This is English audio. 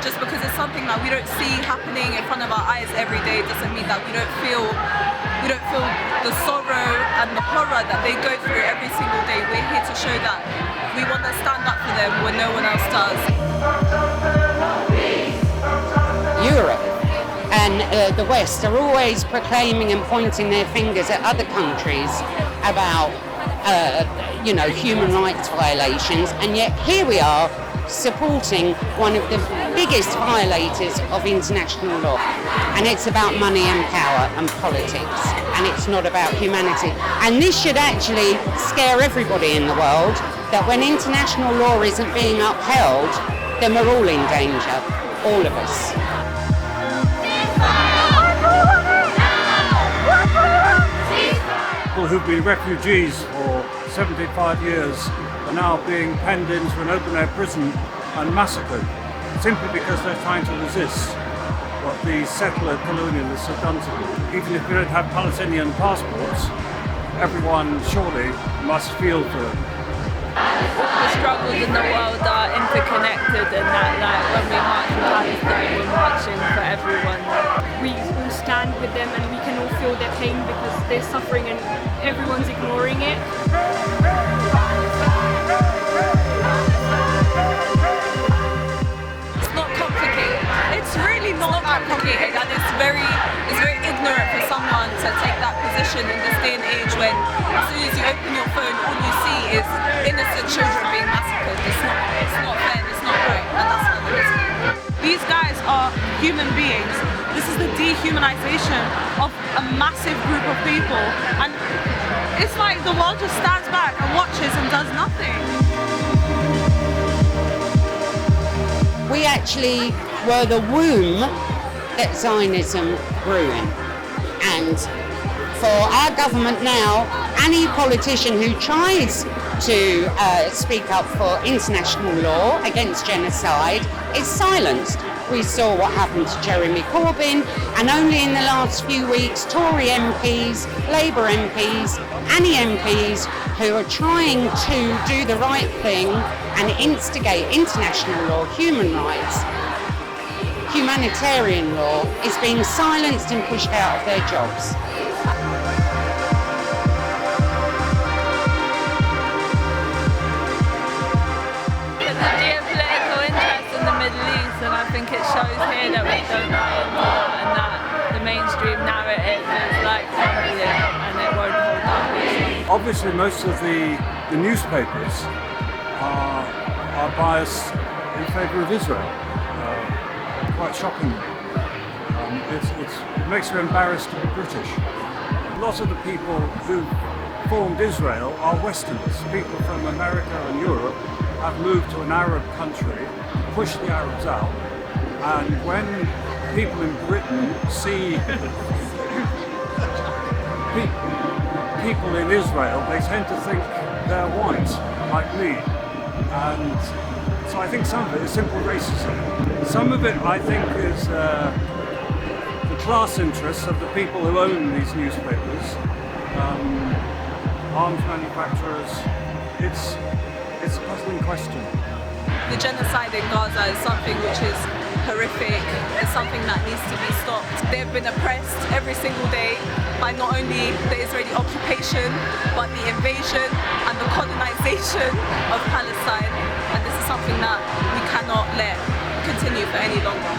just because it's something that we don't see happening in front of our eyes every day doesn't mean that we don't feel the sorrow and the horror that they go through every single day. We're here to show that we want to stand up for them when no one else does. Europe and the West are always proclaiming and pointing their fingers at other countries about human rights violations, and yet here we are supporting one of the biggest violators of international law. And it's about money and power and politics, and it's not about humanity. And this should actually scare everybody in the world, that when international law isn't being upheld, then we're all in danger, all of us. People who've been refugees for 75 years are now being penned into an open-air prison and massacred simply because they're trying to resist what the settler colonialists have done to them. Even if we don't have Palestinian passports, everyone surely must feel for them. The struggles in the world are interconnected, and that when we march for Palestine, we're marching for everyone. We all stand with them and we can all feel their pain because they're suffering and everyone's ignoring it. It's not complicated. It's really not that complicated, and it's very ignorant for someone to take that position in this day and age when as soon as you open your phone, all you see is innocent children being massacred. It's not fair, it's not right, and that's not the reason. These guys are human beings. This is the dehumanization of a massive group of people, and it's like the world just stands back and watches and does nothing. We actually were the womb that Zionism grew in. And for our government now, any politician who tries to speak up for international law against genocide is silenced. We saw what happened to Jeremy Corbyn, and only in the last few weeks, Tory MPs, Labour MPs, any MPs who are trying to do the right thing and instigate international law, human rights, humanitarian law, is being silenced and pushed out of their jobs. There's a geopolitical interest in the Middle East, and I think it shows here that we don't buy into that, and that the mainstream narrative is like crumbling and it won't hold up. Obviously, most of the newspapers are biased in favour of Israel. Quite shockingly. It makes you embarrassed to be British. A lot of the people who formed Israel are Westerners. People from America and Europe have moved to an Arab country, pushed the Arabs out, and when people in Britain see people in Israel, they tend to think they're white, like me. And so I think some of it is simple racism. Some of it, I think, is the class interests of the people who own these newspapers, arms manufacturers. It's a puzzling question. The genocide in Gaza is something which is horrific. It's something that needs to be stopped. They've been oppressed every single day by not only the Israeli occupation, but the invasion and the colonization of Palestine. And this is something that we cannot let continue for any longer.